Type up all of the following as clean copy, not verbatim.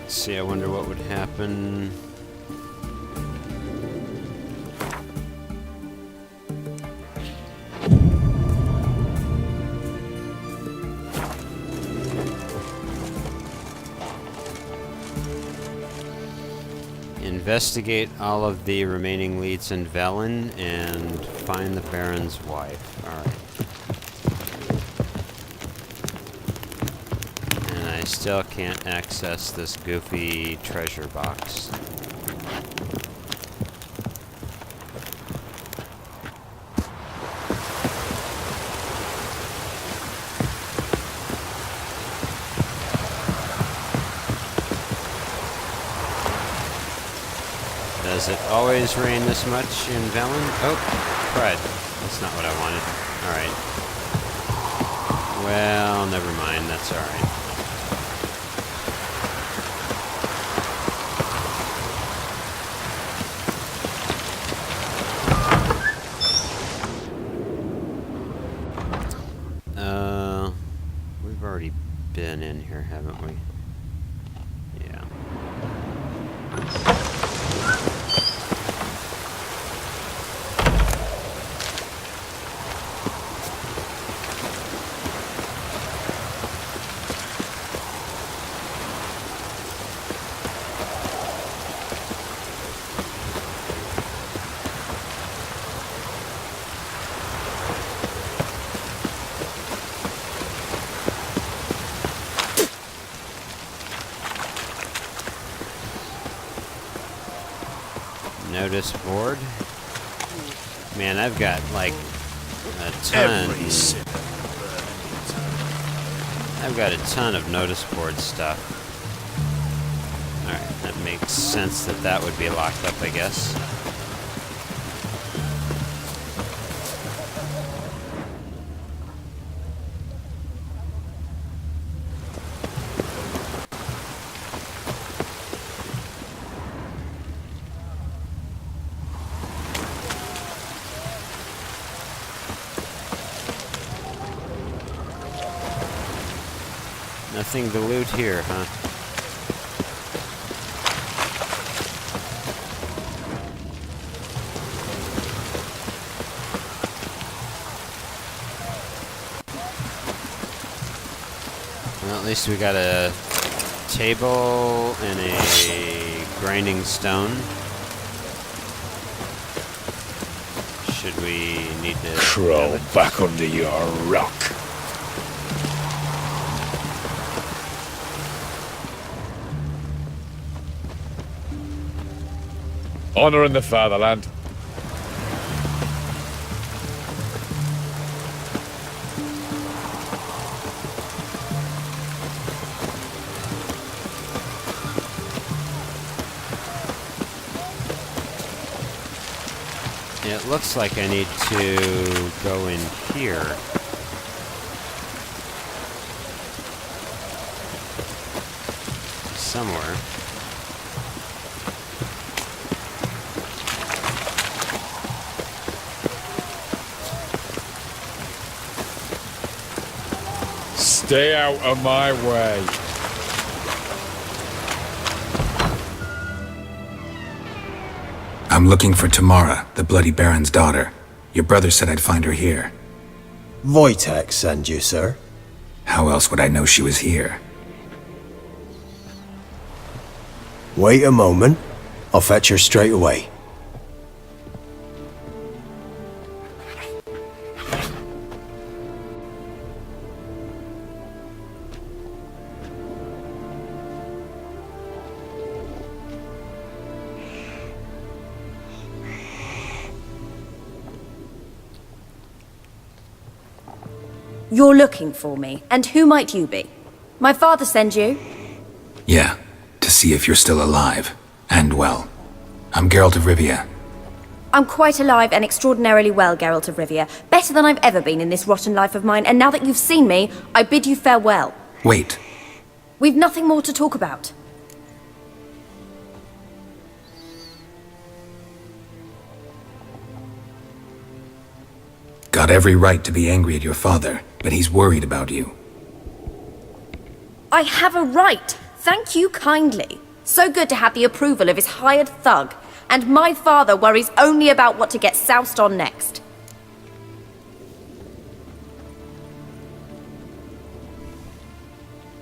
See, I wonder what would happen. Investigate all of the remaining leads in Velen and find the Baron's wife. Alright. And I still can't access this goofy treasure box. Does it always rain this much in Velen? Oh, crud. That's not what I wanted. Alright. Well, never mind. That's alright. We've already been in here, haven't we? Yeah. Notice board. Man, I've got like a ton. I've got a ton of notice board stuff. Alright, that makes sense that that would be locked up, I guess. Nothing to loot here, huh? Well, at least we got a table and a grinding stone. Should we need to crawl back under your rock? Honor in the fatherland. It looks like I need to go in here. Somewhere. Stay out of my way. I'm looking for Tamara, the Bloody Baron's daughter. Your brother said I'd find her here. Wojtek send you, sir. How else would I know she was here? Wait a moment. I'll fetch her straight away. You're looking for me, and who might you be? My father send you? Yeah, to see if you're still alive. And well. I'm Geralt of Rivia. I'm quite alive and extraordinarily well, Geralt of Rivia. Better than I've ever been in this rotten life of mine, and now that you've seen me, I bid you farewell. Wait. We've nothing more to talk about. Got every right to be angry at your father, but he's worried about you. I have a right. thank you kindly. So good to have the approval of his hired thug. And my father worries only about what to get soused on next.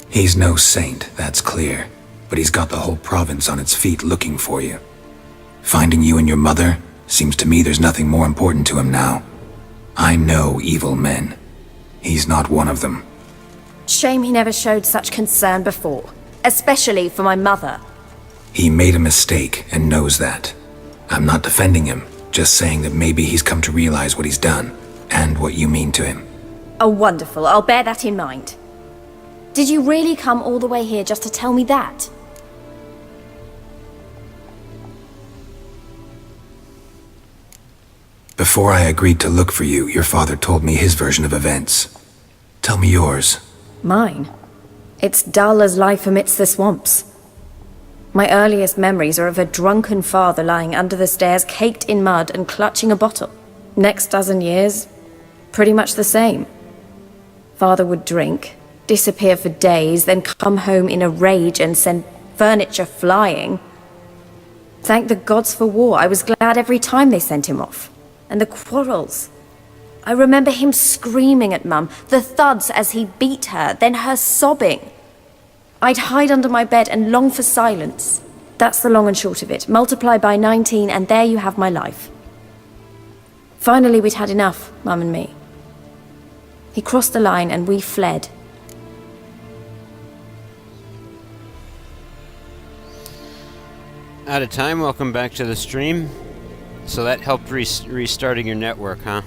He's no saint, that's clear. But he's got the whole province on its feet looking for you. Finding you and your mother, seems to me there's nothing more important to him now. I know evil men. He's not one of them. Shame he never showed such concern before. Especially for my mother. He made a mistake and knows that. I'm not defending him, just saying that maybe he's come to realize what he's done, and what you mean to him. Oh, wonderful. I'll bear that in mind. Did you really come all the way here just to tell me that? Before I agreed to look for you, your father told me his version of events. Tell me yours. Mine? It's dull as life amidst the swamps. My earliest memories are of a drunken father lying under the stairs, caked in mud and clutching a bottle. Next dozen years, pretty much the same. Father would drink, disappear for days, then come home in a rage and send furniture flying. Thank the gods for war. I was glad every time they sent him off. And the quarrels. I remember him screaming at Mum, the thuds as he beat her, then her sobbing. I'd hide under my bed and long for silence. That's the long and short of it. Multiply by 19 and there you have my life. Finally we'd had enough, Mum and me. He crossed the line and we fled. Out of time, welcome back to the stream. So that helped restarting your network, huh?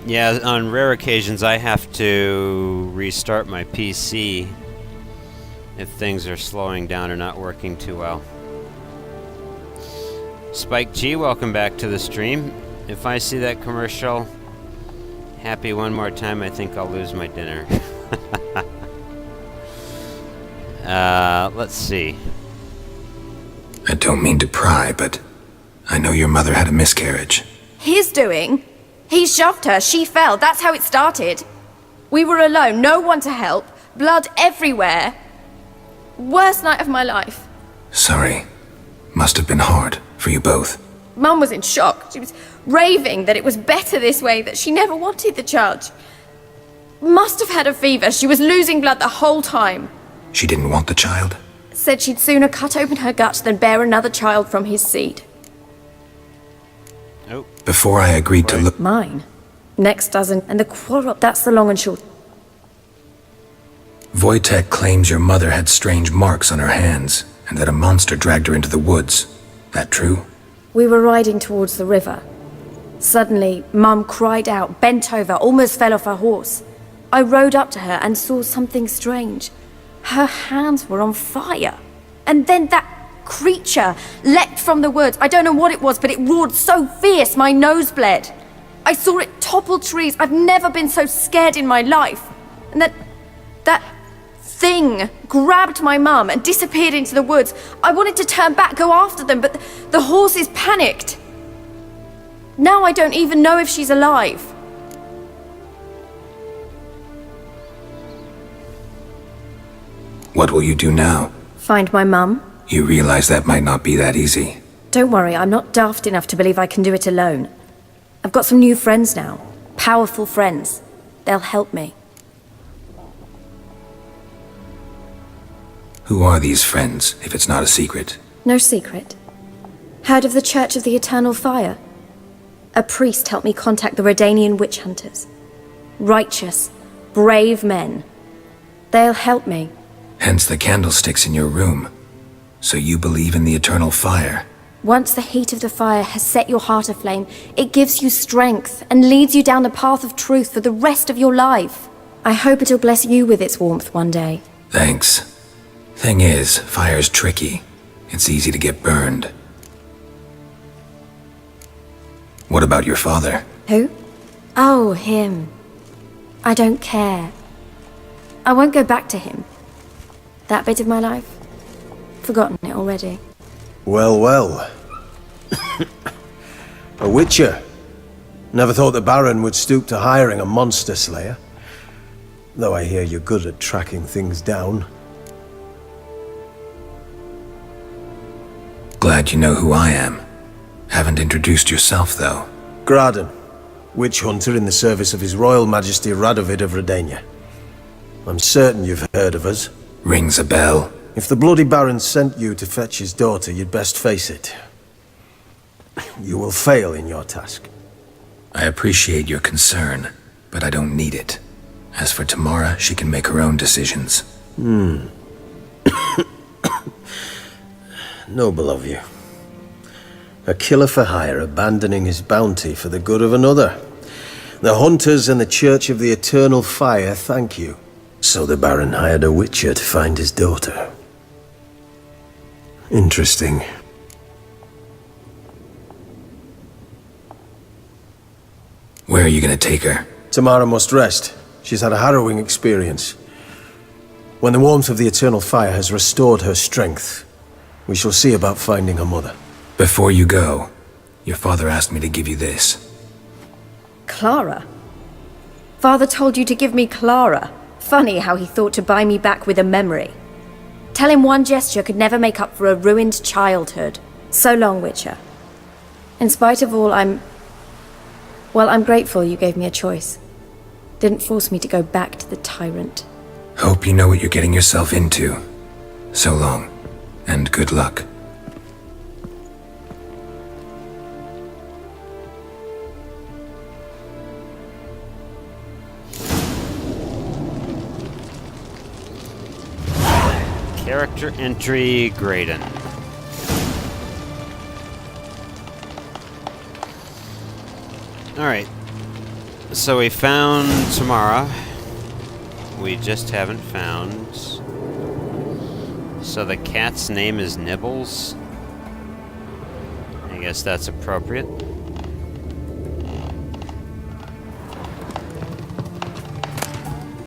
Yeah, on rare occasions I have to restart my PC if things are slowing down or not working too well. Spike G, welcome back to the stream. If I see that commercial, happy one more time, I think I'll lose my dinner. Let's see. I don't mean to pry, but I know your mother had a miscarriage. His doing? He shoved her, she fell, that's how it started. We were alone, no one to help, blood everywhere. Worst night of my life. Sorry. Must have been hard for you both. Mum was in shock. She was raving that it was better this way, that she never wanted the child. Must have had a fever. She was losing blood the whole time. She didn't want the child? Said she'd sooner cut open her gut than bear another child from his seed. Oh. Before I agreed to look... Mine. Next dozen, and the quarrel, that's the long and short. Wojtek claims your mother had strange marks on her hands, and that a monster dragged her into the woods. That true? We were riding towards the river. Suddenly, Mum cried out, bent over, almost fell off her horse. I rode up to her and saw something strange. Her hands were on fire. And then that creature leapt from the woods. I don't know what it was, but it roared so fierce my nose bled. I saw it topple trees. I've never been so scared in my life. And that thing grabbed my mum and disappeared into the woods. I wanted to turn back, go after them, but the horses panicked. Now I don't even know if she's alive. What will you do now? Find my mum. You realize that might not be that easy. Don't worry, I'm not daft enough to believe I can do it alone. I've got some new friends now. Powerful friends. They'll help me. Who are these friends, if it's not a secret? No secret. Heard of the Church of the Eternal Fire? A priest helped me contact the Redanian witch hunters. Righteous, brave men. They'll help me. Hence the candlesticks in your room. So you believe in the eternal fire? Once the heat of the fire has set your heart aflame, it gives you strength and leads you down the path of truth for the rest of your life. I hope it'll bless you with its warmth one day. Thanks. Thing is, fire's tricky. It's easy to get burned. What about your father? Who? Oh, him. I don't care. I won't go back to him. That bit of my life? Forgotten it already. Well, well. A witcher. Never thought the Baron would stoop to hiring a monster slayer. Though I hear you're good at tracking things down. Glad you know who I am. Haven't introduced yourself, though. Graden, witch hunter in the service of His Royal Majesty Radovid of Redania. I'm certain you've heard of us. Rings a bell. If the Bloody Baron sent you to fetch his daughter, you'd best face it. You will fail in your task. I appreciate your concern, but I don't need it. As for Tamara, she can make her own decisions. Noble of you. A killer for hire abandoning his bounty for the good of another. The hunters and the Church of the Eternal Fire thank you. So the Baron hired a witcher to find his daughter. Interesting. Where are you gonna take her? Tamara must rest. She's had a harrowing experience. When the warmth of the Eternal Fire has restored her strength, we shall see about finding her mother. Before you go, your father asked me to give you this. Clara? Father told you to give me Clara. Funny how he thought to buy me back with a memory. Tell him one gesture could never make up for a ruined childhood. So long, Witcher. In spite of all, I'm grateful you gave me a choice. Didn't force me to go back to the tyrant. Hope you know what you're getting yourself into. So long, and good luck. Character entry, Graden. Alright. So we found Tamara. We just haven't found... So the cat's name is Nibbles? I guess that's appropriate.